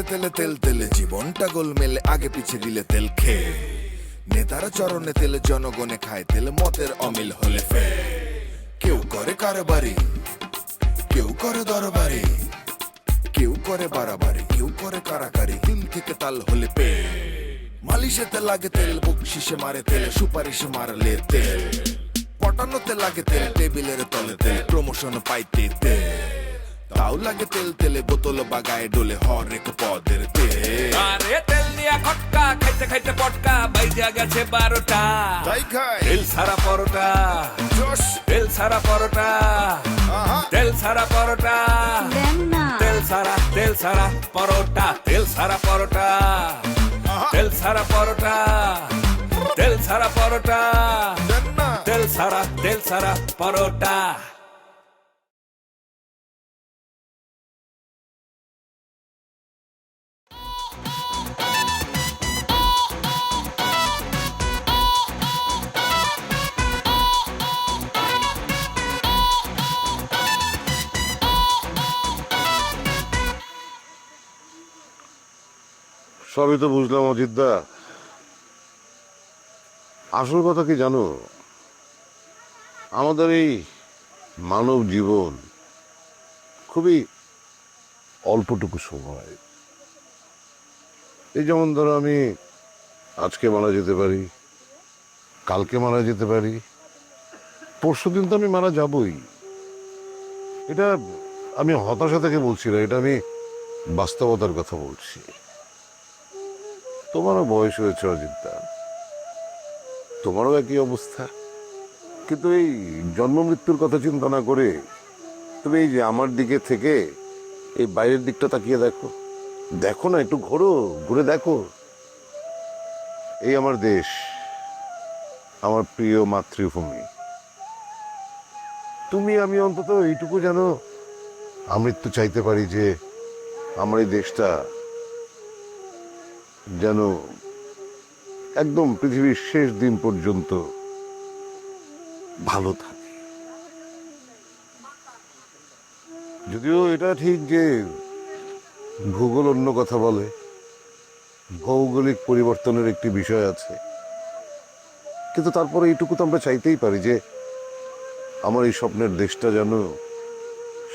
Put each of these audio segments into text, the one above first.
তেলে তেল তেলে জীবনটা গোলমেলে আগে পিছে দিলে তেল খেয়ে নেতারা চরণে তেলে জনগণে খায় তেলে মতের অমিল হলে ফে কেউ করে কারবারি কেউ করে দরবারি কেউ করে বাড়াবাড়ি কেউ করে কারাকারি দিল থেকে তাল হলে পে মালিশেতে লাগে তেল বকশিসে মারে তেলে সুপারিশে মারলে তেল পটানোতে লাগে তেল টেবিলের তলে তেল প্রমোশন পাইতে তেল তাও লাগে তেল তেলে বোতল বাগায় ডোলে হরেক পদের তেল আরে তেল দিয়া খটকা খাইতে খাইতে পটকা বাইজা গেছে 12টা তাই খাই তেল সারা পরোটা জোশ তেল সারা পরোটা আহা তেল সারা পরোটা দেন না তেল সারা পরোটা তেল সারা পরোটা আহা তেল সারা পরোটা তেল সারা পরোটা দেন না তেল সারা পরোটা সবই তো বুঝলাম অজিতদা, আসল কথা কি জানো, আমাদের এই মানব জীবন খুবই অল্পটুকু সময়। এই যেমন ধরো আমি আজকে মারা যেতে পারি, কালকে মারা যেতে পারি, পরশুদিন তো আমি মারা যাবই। এটা আমি হতাশা থেকে বলছি না, এটা আমি বাস্তবতার কথা বলছি। তোমারও বয়স হয়েছে অজিতদা, তোমারও একই অবস্থা, কিন্তু এই জন্ম মৃত্যুর কথা চিন্তা না করে তুমি এই যে আমার দিকে থেকে এই বাইরের দিকটা তাকিয়ে দেখো, দেখো না, একটু ঘুরে দেখো। এই আমার দেশ, আমার প্রিয় মাতৃভূমি, তুমি আমি অন্তত এইটুকু যেন আমৃত্যু চাইতে পারি যে আমার এই দেশটা যেন একদম পৃথিবীর শেষ দিন পর্যন্ত ভালো থাকে। যদিও এটা ঠিক যে ভূগোল অন্য কথা বলে, ভৌগোলিক পরিবর্তনের একটি বিষয় আছে, কিন্তু তারপরে এইটুকু তো আমরা চাইতেই পারি যে আমার এই স্বপ্নের দেশটা যেন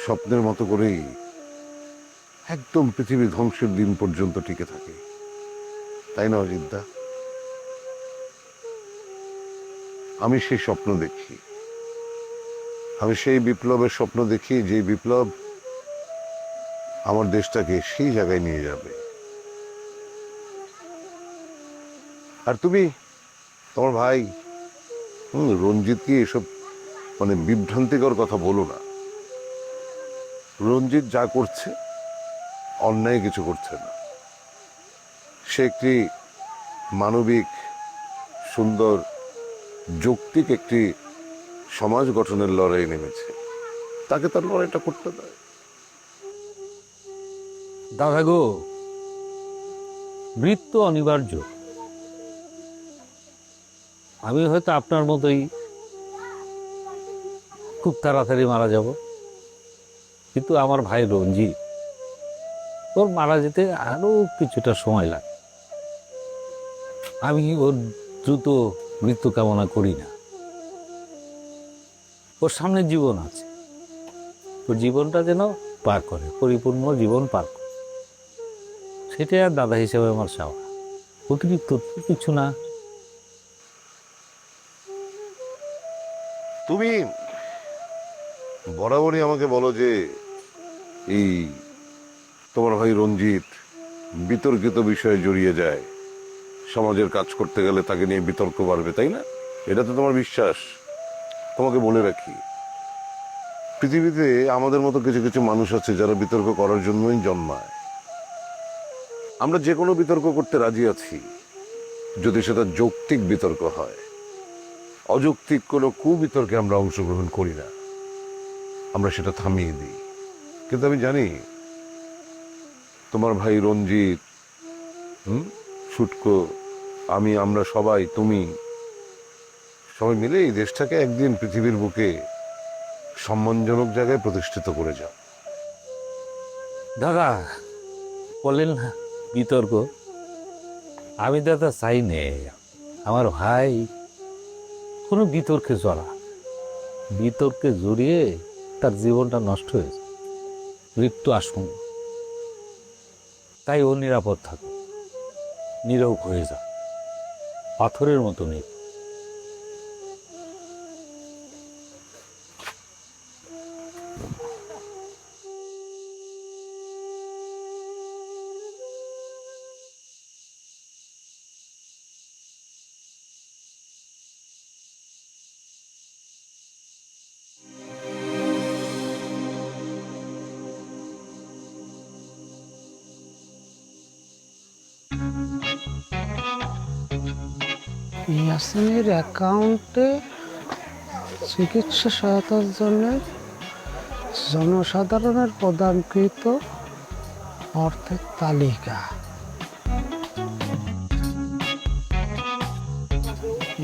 স্বপ্নের মতো করেই একদম পৃথিবী ধ্বংসের দিন পর্যন্ত টিকে থাকে, তাই না অজিতদা? আমি সেই স্বপ্ন দেখি, আমি সেই বিপ্লবের স্বপ্ন দেখি, যে বিপ্লব আমার দেশটাকে সেই জায়গায় নিয়ে যাবে। আর তুমি তোমার ভাই রঞ্জিতকে এসব মানে বিভ্রান্তিকর কথা বলো না। রঞ্জিত যা করছে অন্যায় কিছু করছে না, সে একটি মানবিক, সুন্দর, যৌক্তিক একটি সমাজ গঠনের লড়াই নেমেছে, তাকে তার লড়াইটা করতে দেয়। দাদা গো, মৃত্যু অনিবার্য। আমি হয়তো আপনার মতোই খুব তাড়াতাড়ি মারা যাব, কিন্তু আমার ভাই রঞ্জিত, ওর মারা যেতে আরো কিছুটা সময় লাগে। আমি ওর দ্রুত মৃত্যু কামনা করি না। ওর সামনে জীবন আছে, ওর জীবনটা যেন পার করে, পরিপূর্ণ জীবন পার করে, সেটাই আর দাদা হিসেবে আমার চাওয়া, অতিরিক্ত কিছু না। তুমি বরাবরই আমাকে বলো যে এই তোমার ভাই রঞ্জিত বিতর্কিত বিষয়ে জড়িয়ে যায়, সমাজের কাজ করতে গেলে তাকে নিয়ে বিতর্ক বাড়বে, তাই না? এটা তো তোমার বিশ্বাস। তোমাকে বলে রাখি, পৃথিবীতে আমাদের মতো কিছু কিছু মানুষ আছে যারা বিতর্ক করার জন্যই জন্মায়। আমরা যে কোনো বিতর্ক করতে রাজি আছি, যদি সেটা যৌক্তিক বিতর্ক হয়। অযৌক্তিক কোনো কুবিতর্কে আমরা অংশগ্রহণ করি না, আমরা সেটা থামিয়ে দিই। কিন্তু আমি জানি তোমার ভাই রঞ্জিত, ছুটকো, আমরা সবাই, তুমি সবাই মিলে এই দেশটাকে একদিন পৃথিবীর বুকে সম্মানজনক জায়গায় প্রতিষ্ঠিত করে যাও। দাদা, বলেন না বিতর্ক, আমি দাদা চাই নে আমার ভাই কোনো বিতর্কে জড়া, বিতর্কে জড়িয়ে তার জীবনটা নষ্ট হয়েছে, মৃত্যু আসুন, তাই ও নিরাপদ থাকুক, নীরব হয়ে যা, পাথরের মতো নেই। ইয়াসিনের অ্যাকাউন্টে চিকিৎসা সহায়তার জন্য জনসাধারণের প্রদানকৃত অর্থের তালিকা।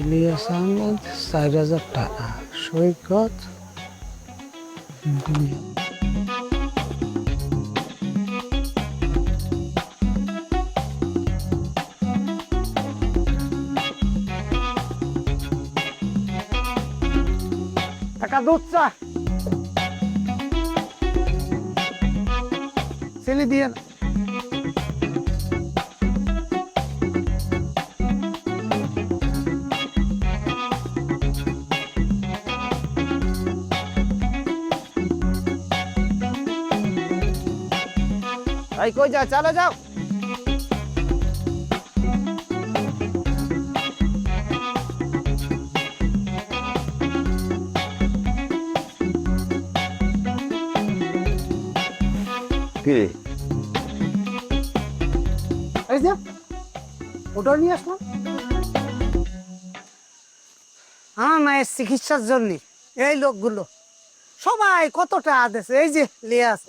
ইলিয়াস আহমেদ 4,000 টাকা, সৈকত টাকা দুধ চা ছেলে দিয়ে না। ভাই কই যাও, চলে যাও। কি এই যে ওটা নিয়ে আসলাম আমার মায়ের চিকিৎসার জন্য। এই লোকগুলো সবাই কত টাকা দিয়েছে, এই যে লিয়াস।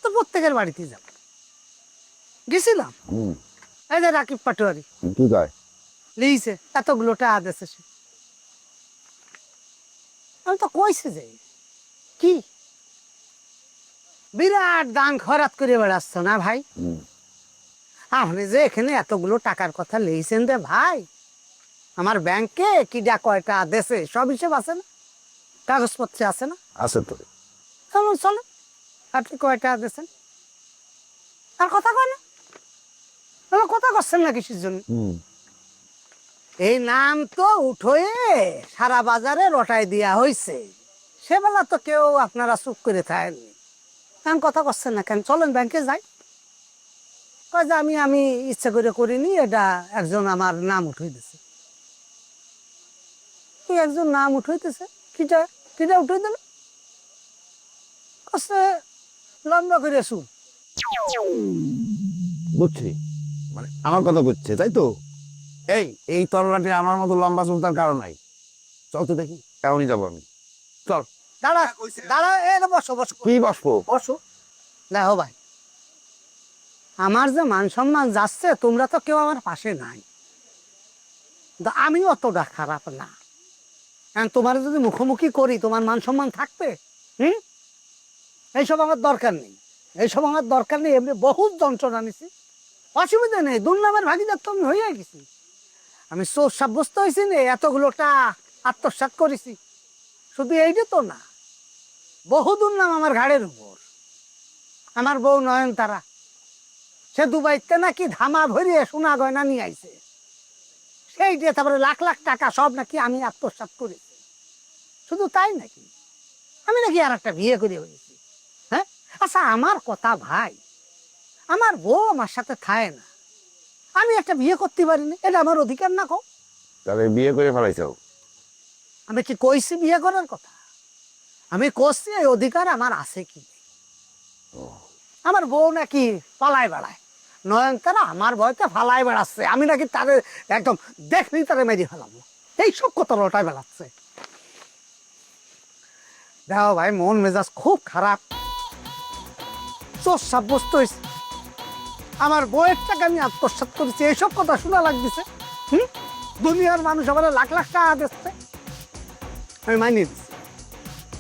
তো প্রত্যেকের বাড়িতে যাব গেছিলাম। এই যে রাকিব পাটোয়ারি কি গায় লিয়েছে, এতগুলো টাকা দিয়েছে সে। আমি তো কইছে যে কি বিরাট দান খরাত করে বেড়াচ্ছ না ভাই? আপনি যে এখানে এতগুলো টাকার কথা লিয়েছেন রে ভাই, আমার ব্যাংকে কিডা কয়টা দেশে সব হিসেব আছে না, কাগজপত্রে আছে না? আছে তো। চলুন চলুন, আপনি কয়টা দিয়েছেন আর কথা কয় না, কথা করছেন না কিসের জন্য? এই নাম তো উঠোয়ে সারা বাজারে রটাই দেওয়া হয়েছে, সেবেলা তো কেউ আপনারা চুপ করে থাকেননি। কেন কথা করছেন না কেন? চলেন ব্যাংকে যাই। কয় যে আমি ইচ্ছা করে করিনি, এটা একজন আমার নাম উঠাই দিছে। একজন নাম উঠাইতেছে, কিটা কিটা উঠাই দিল? লম্বা করে শুন। বুঝছি, মানে আমার কথা বুঝছে তাই তো। এই তরলাটি আমার মতো লম্বা চুলতার কারণ নাই। চল তো দেখি। এমনই যাবো আমি। চল। দাঁড়া দাঁড়া, এ বসো বসো। কি বসবো? বসো। দেখো ভাই, আমার যে মান সম্মান যাচ্ছে, তোমরা তো কেউ আমার পাশে নাই। আমি অতটা খারাপ না, তোমার যদি মুখোমুখি করি তোমার মান সম্মান থাকবে? এইসব আমার দরকার নেই, এইসব আমার দরকার নেই। এমনি বহুত যন্ত্রণা নিছি, অসুবিধা নেই। দুর্নামের ভাগিদার তো আমি হয়ে গেছি। আমি চোর সাব্যস্ত হয়েছি না, এতগুলোটা আত্মসাৎ করেছি। শুধু এইটা তো না, বহু দুর্নাম আমার ঘাড়ের উপর। আমার বউ নয়নতারা, সে দুবাইতে নাকি ধামা ভরিয়ে সোনা গয়না নিয়ে আইছে, সেই দিয়ে তারপরে লাখ লাখ টাকা সব নাকি আমি আত্মসাৎ করেছি। শুধু তাই নাকি, আমি নাকি আর একটা বিয়ে করে হয়েছি। হ্যাঁ আচ্ছা, আমার কথা ভাই, আমার বউ আমার সাথে থাকে না, আমি একটা বিয়ে করতে পারিনি, এটা আমার অধিকার না? কো তাহলে বিয়ে করে ফেলাইছাও? আমি কি কইছি বিয়ে করার কথা? আমি করছি, এই অধিকার আমার আছে কি? আমার বউ নাকি পালায় বেড়ায়, নয়নতারা আমার ভয়তে ফালায় বেড়াচ্ছে, আমি নাকি তারে একদম দেখলেই তারে মেরে ফেলাবো, এইসব কথা রটায় বেড়াচ্ছে। দেখো ভাই, মন মেজাজ খুব খারাপ, চোর সাব্যস্ত হয়েছে। আমার বউয়ের টাকা আমি আত্মসাৎ করেছি, এইসব কথা শোনা লাগতেছে। দুনিয়ার মানুষ আমার লাখ লাখ টাকা দিচ্ছে, আমি মাইনে দিচ্ছি,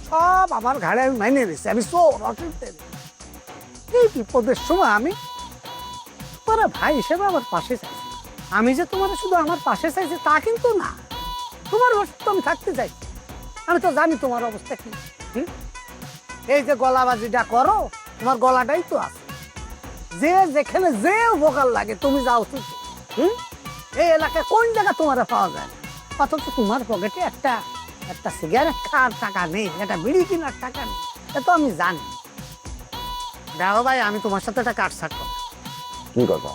সব আমার ঘাড়ে আমি মাইনে দিচ্ছি। আমি চোর, এই বিপদের সময় আমি তোমার ভাই হিসেবে আমার পাশে চাইছি। আমি যে তোমার শুধু আমার পাশে চাইছি তা কিন্তু না, তোমার পাশে তো আমি থাকতে চাই। আমি তো জানি তোমার অবস্থা কি। হুম? এই যে গলাবাজিটা করো, তোমার গলাটাই তো আছে, যে যেখানে যে উপকার লাগে তুমি যাও তো। হুম? এই এলাকায় কোন জায়গা তোমার পাওয়া যায় না, অথচ তোমার পকেটে একটা একটা সিগারেট খাওয়ার টাকা নেই, একটা বিড়ি কেনার টাকা নেই, এটা তো আমি জানি। দেখো ভাই, আমি তোমার সাথে একটা কাটছাট করব। কি কথা?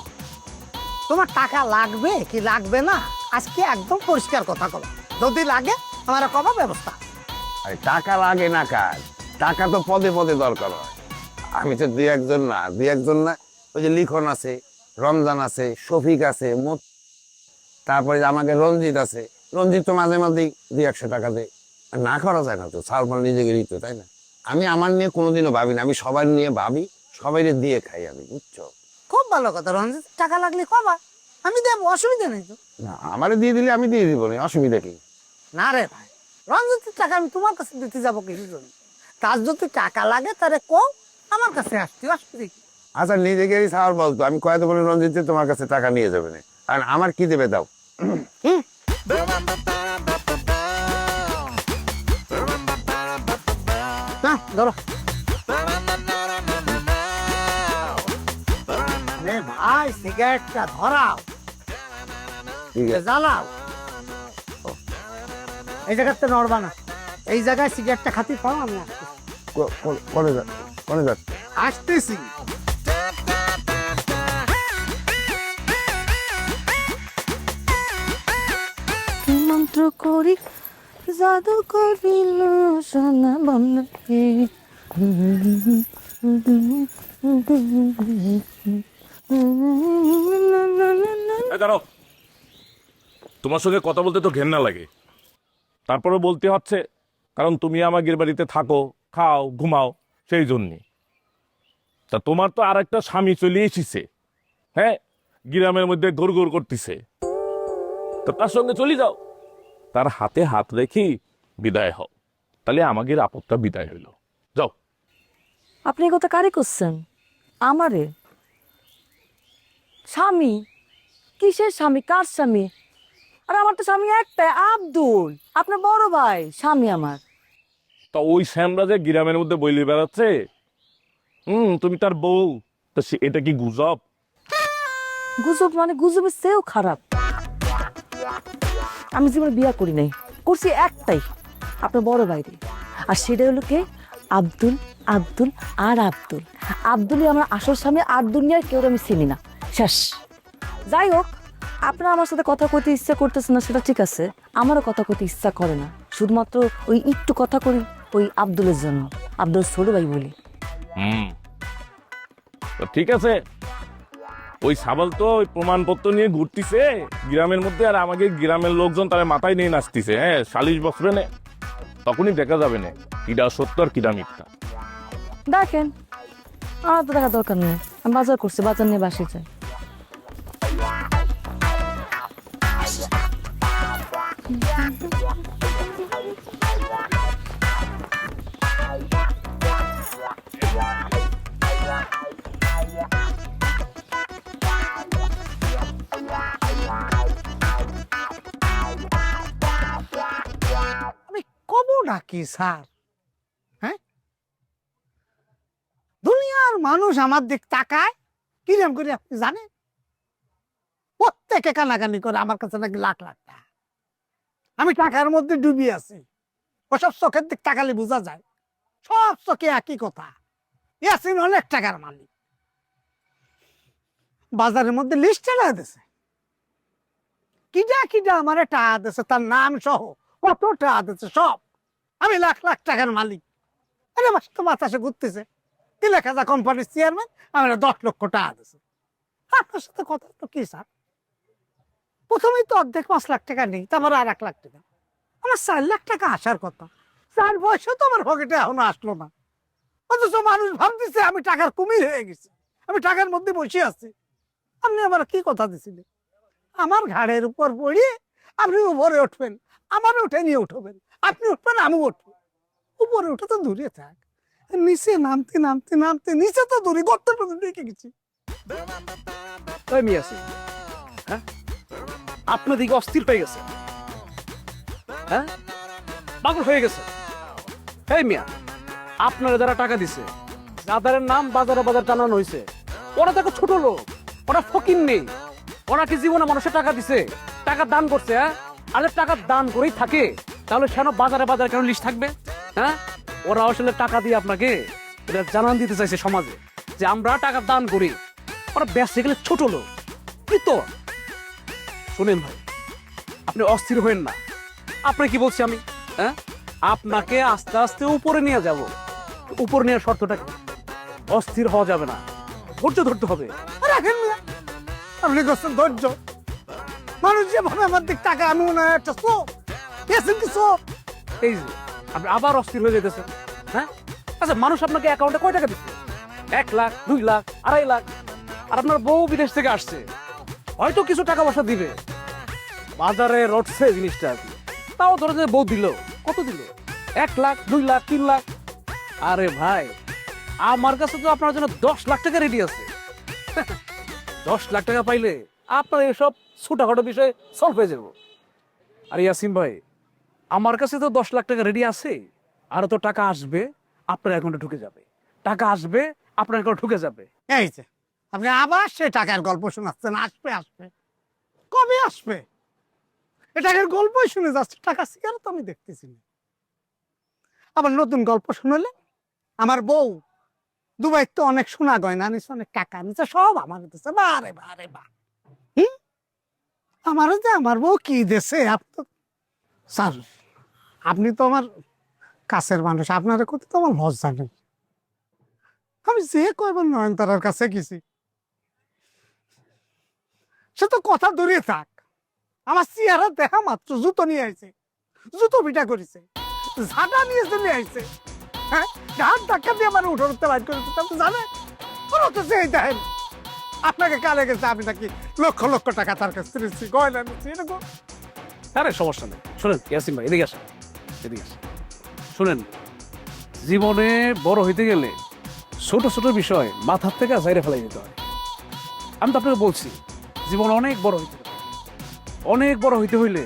তোমার টাকা লাগবে কি লাগবে না আজকে একদম পরিষ্কার কথা কবা, যদি লাগে আমার কবা ব্যবস্থা। আরে টাকা লাগে না কাজ, টাকা তো পদে পদে দরকার হয়। আমি তো দুই একজন না, ওই যে লিখন আছে, রমজান আছে, শফিক আছে, তারপরে আমাকে রঞ্জিত আছে। রঞ্জিত তো মাঝে মাঝেই 200 টাকা দেয়। আর না করা যায় না তো, সালমান নিজেকে দিত, তাই না? আমি আমার নিয়ে কোনোদিনও ভাবি না, আমি সবার নিয়ে ভাবি, সবাই দিয়ে খাই আমি, বুঝছো? খুব ভালো কথা, রঞ্জিত টাকা লাগলে কবা, আমি দেবো, অসুবিধা নেই তো। না, আমারে দিয়ে দিলে আমি দিয়ে দিব না, অসুবিধা কি? না রে ভাই, রঞ্জিতের টাকা আমি তোমার কাছে দিতে যাবো কিছু জন্য, তার যদি টাকা লাগে তারে কও আমার কাছে আসতে, অসুবিধা কি? আচ্ছা, নিজেকেই সাওয়ার বলতো, আমি কয়েকটা বলে রঞ্জিত তোমার কাছে টাকা নিয়ে যাবে না, আর আমার কি দেবে দাও। হুম? না ধরো। আরে ভাই, সিগারেটটা ধরাও, ঠিক আছে, জ্বালাও। এই জায়গাতে নড়বা না, এই জায়গায় সিগারেটটা খাতি পাও, আমি আসতেছি। কোনে যাক? আসতেছি। মন্ত্র করি জাদু করিল সোনা বন্ধে। এই দাঁড়াও, তোমার সঙ্গে কথা বলতে তো ঘেন্না লাগে, তারপরে বলতে হচ্ছে কারণ তুমি আমাদের বাড়িতে থাকো, খাও, ঘুমাও, সেই জন্যে। তা তোমার তো আর একটা স্বামী চলে এসেছে, হ্যাঁ, গ্রামের মধ্যে গড় করতেছে, তো তার সঙ্গে চলে যাও, তার হাতে হাত রেখে বিদায় হও, তাহলে আমাদের আপদটা বিদায় হইল। যাও। আপনি এই কথা কারে করছেন? আমারে? স্বামী? কিসের স্বামী? কার স্বামী? আর আমার তো স্বামী একটাই, আব্দুল, আপনার বড় ভাই স্বামী আমার। তা ওই শ্যামরা যে গ্রামের মধ্যে বইলে বেড়াচ্ছে, তুমি তার বউ, তা এটা কি গুজব? গুজব মানে গুজবের চেয়েও খারাপ। আমি জীবনে বিয়া করি নাই, করছি একটাই, আপনার বড় ভাইরে, আর সেটা হলো কে? আব্দুল। আব্দুল আর আব্দুল, আব্দুলই আমার আসল স্বামী, আর দুনিয়ার কেউ আমি চিনি না, শেষ। যাই হোক, আপনার আমার সাথে কথা কইতে ইচ্ছা করতেছে না সেটা ঠিক আছে, আমারও কথা কইতে ইচ্ছা করে না, শুধুমাত্র ওই একটু কথা করি ওই আব্দুলের জন্য, আব্দুল ছোট ভাই বলি। তো ঠিক আছে, ওই সাবাল তো ওই প্রমাণপত্র নিয়ে ঘুরতিছে গ্রামের মধ্যে, আর আমাকে গ্রামের লোকজন তারা মাথায় নিয়ে নাচতিছে, হ্যাঁ, 40 বছরে নে, তখনই দেখা যাবে না কিডা সত্য আর কিডা মিথ্যা। দেখেন, আমার তো দেখা দরকার নেই, আমি বাজার করছি, বাজার নিয়ে বাসে যাই। আমি কব নাকি স্যার? হ্যাঁ, দুনিয়ার মানুষ আমার দিক তাকায় কিরম করে আপনি জানেন? প্রত্যেকে কানাকানি করে আমার কাছে নাকি লাখ লাখ টাকা, আমি টাকার মধ্যে ডুবি আছি। ওসব চোখের দিক তাকালে বোঝা যায়, সব চোখে একই কথা, ইয়াসিন অনেক টাকার মালিক। বাজারের মধ্যে লিস্ট চালা দিছে, কিডা কিডা আমার টাকা দিছে তার নাম সহ, কত টাকা দিছে সব, আমি লাখ লাখ টাকার মালিক। আরে মাস তো বাতাসে ঘুরতেছে, 3,000 কোম্পানির চেয়ারম্যান, আমরা 10 লক্ষ টাকা দিছে। আপনার সাথে কথা তো কি স্যার? প্রথমেই তো অর্ধেক 5 লাখ টাকা নেই, তারপর আর 1 লাখ টাকা, আমার 4 লাখ টাকা আসার কথা, 4 পয়সা তো আমার পকেটে এখনো আসলো না। অথচ মানুষ ভাবতেছে আমি টাকার কুমির হয়ে গেছি, আমি টাকার মধ্যে বসে আছি। আপনি আবার কি কথা দিছিলেন? আমার ঘাড়ের উপর পড়িয়ে আপনি উপরে উঠবেন, আমার উঠে নিয়ে উঠবেন, আপনি উঠবেন, আমি উঠবো। উপরে উঠে তো দূরে থাক, নিচে নামতে নামতে নামতে নিচে তো দূরে গর্তের মধ্যে ঢুকে গেছি। ওই মিয়া সিং, হ্যাঁ আপনার দিকে অস্থির হয়ে গেছে, হ্যাঁ পাগল হয়ে গেছে। এই মিয়া, আপনারা যারা টাকা দিছে, যাদের নাম বাজারে বাজার টানানো হয়েছে, ওরা দেখো ছোট লোক, ওরা ফকির নেই। ওরা কি জীবনে মানুষের টাকা দিছে, টাকা দান করছে? হ্যাঁ, আর যদি টাকা দান করেই থাকে তাহলে কেন বাজারে বাজারে কেন লিস্ট থাকবে? হ্যাঁ, ওরা আসলে টাকা দিয়ে আপনাকে এটা জানান দিতে চাইছে সমাজে যে আমরা টাকা দান করি। ওরা বেসিক্যালি ছোট লোক। কি তো শুনেন ভাই, আপনি অস্থির হবেন না। আপনি কি বলছি আমি, হ্যাঁ আপনাকে আস্তে আস্তে উপরে নিয়ে যাব। উপরে নেওয়ার শর্তটা কি? অস্থির হওয়া যাবে না, ধৈর্য ধরতে হবে। রাখেন মিয়া, আপনি করছেন ধৈর্য। মানুষ যেভাবে আমার দিক টাকা, আমি মনে হয় একটা চোখ পেয়েছেন কি চোখ। এই যে আপনি আবার অস্থির হয়ে যেতেছেন। হ্যাঁ আচ্ছা, মানুষ আপনাকে অ্যাকাউন্টে কয় টাকা দিচ্ছে? 1 লাখ, 2 লাখ, 2.5 লাখ। আর আপনার বউ বিদেশ থেকে আসছে, হয়তো কিছু টাকা পয়সা দিবে, বাজারে রটছে জিনিসটা আর কি। তাও ধরে যে বউ দিল, কত দিল? 1 লাখ, 2 লাখ, 3 লাখ। আরে ভাই, আমার কাছে তো আপনার জন্য 10 লাখ টাকা রেডি আছে। 10 লাখ টাকা পাইলে আপনার এসব ছোটখাটো বিষয় সলভ হয়ে যাব। আর ইয়াসিন ভাই, আমার কাছে তো 10 লাখ টাকা রেডি আছে, আরো তো টাকা আসবে, আপনার অ্যাকাউন্টে ঢুকে যাবে। টাকা আসবে, আপনার অ্যাকাউন্টে ঢুকে যাবে। এই যে আপনি আবার সে টাকার গল্প শোনাচ্ছেন, আসবে আসবে, কবে আসবে? এ টাকার গল্পই শুনে যাচ্ছে, টাকা সিগারেট তো আমি দেখতেছি না। আবার নতুন গল্প শুনলে আমার বউ দুবাই তো অনেক সোনা গয়না নিচ্ছে, অনেক টাকা নিচ্ছে, সব আমার দিচ্ছে। বারে বারে বা আমারও যে আমার বউ কি দেশে। স্যার, আপনি তো আমার কাছের মানুষ, আপনার প্রতি তো আমার লজ্জা নেই। আমি যে কয়বার নয়নতারার কাছে গেছি, সে তো কথা দূরে থাক, আমার চেহারা দেখা মাত্র জুতো নিয়ে আইছে, জুতো পিটা করেছে, ঝাঁটা নিয়ে চলে আইছে। হ্যাঁ, ঘাট ধাক্কা দিয়ে আমার উঠোতে বাইর করে দিতে আপনি জানেন? ওরা তো সেই দেখেন আপনাকে কালে গেছে, আপনি নাকি লক্ষ লক্ষ টাকা তার কাছ থেকে নিচ্ছি, গয়না নিচ্ছি, এরকম। আরে সমস্যা নেই, শুনেন ইয়াসিন ভাই, এদিকে আসেন, এদিকে আসেন। শুনেন, জীবনে বড় হইতে গেলে ছোট ছোট বিষয় মাথার থেকে জাইরে ফেলাই দিতে হয়। আমি তো আপনাকে বলছি, জীবন অনেক বড় হইতে হবে। অনেক বড় হইতে হইলে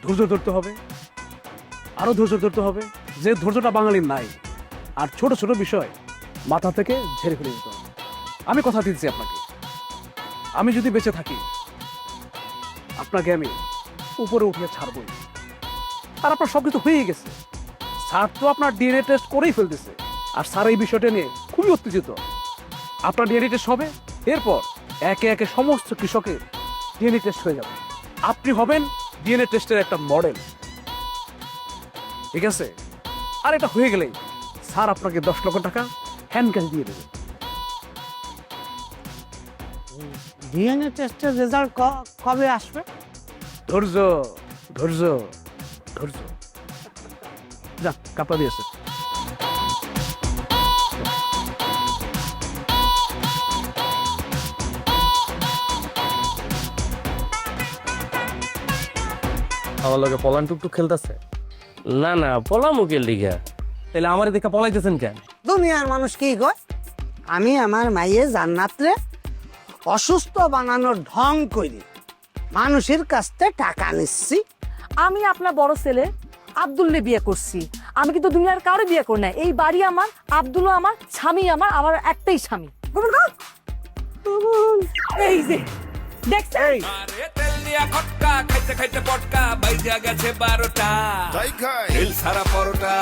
ধৈর্য ধরতে হবে, আরো ধৈর্য ধরতে হবে, যে ধৈর্যটা বাঙালির নাই। আর ছোট ছোট বিষয় মাথা থেকে ঝেড়ে ফেলে দিতে হবে। আমি কথা দিচ্ছি আপনাকে, আমি যদি বেঁচে থাকি আপনাকে আমি উপরে উঠিয়ে ছাড়বই। আর আপনার সবকিছু হয়ে গেছে, স্যার তো আপনার ডিএনএ টেস্ট করেই ফেলতেছে। আর স্যার এই বিষয়টা নিয়ে খুবই উত্তেজিত। আপনার ডিএনএ টেস্ট হবে, এরপর একে একে সমস্ত কৃষকের ডিএনএ টেস্ট হয়ে যাবে। আপনি হবেন ডিএনএ টেস্টের একটা মডেল, ঠিক আছে? আর এটা হয়ে গেলেই স্যার আপনাকে 10 লক্ষ টাকা হ্যান্ড ক্যাশ দিয়ে দেবে। ডিএনএ টেস্টের রেজাল্ট কবে আসবে? ধৈর্য ধৈর্য ধৈর্য। যা, কাপড় দিয়েছে। আমার লগে পলান টুকটুক খেলতেছে? না না, পলামুকের লিগা। তাহলে আমার দেখা পলাইতেছেন কেন? দুনিয়ার মানুষ কি কয়, আমি আমার মাইয়ে জান্নাতরে অসুস্থ বানানোর ঢং করি, মানুষের কাছ থেকে টাকা নিচ্ছি। আমি আপনার বড় ছেলে আব্দুল্লে বিয়ে করছি। আমি কিন্তু দুনিয়ার কারো বিয়ে করি না। এই বাড়ি আমার, আব্দুলও আমার, স্বামী আমার, আমার একটাই স্বামী। এই যে দেখছেন, তেল দিয়া খটকা খাইতে খাইতে পটকা বাইজা গেছে 12টা। তাই খাই তেল ছাড়া পরোটা,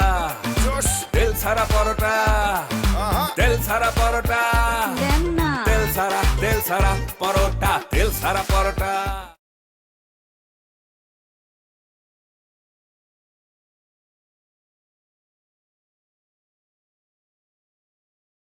জোশ তেল ছাড়া পরোটা, আহা তেল ছাড়া পরোটা, তেল ছাড়া পরোটা, তেল ছাড়া পরোটা।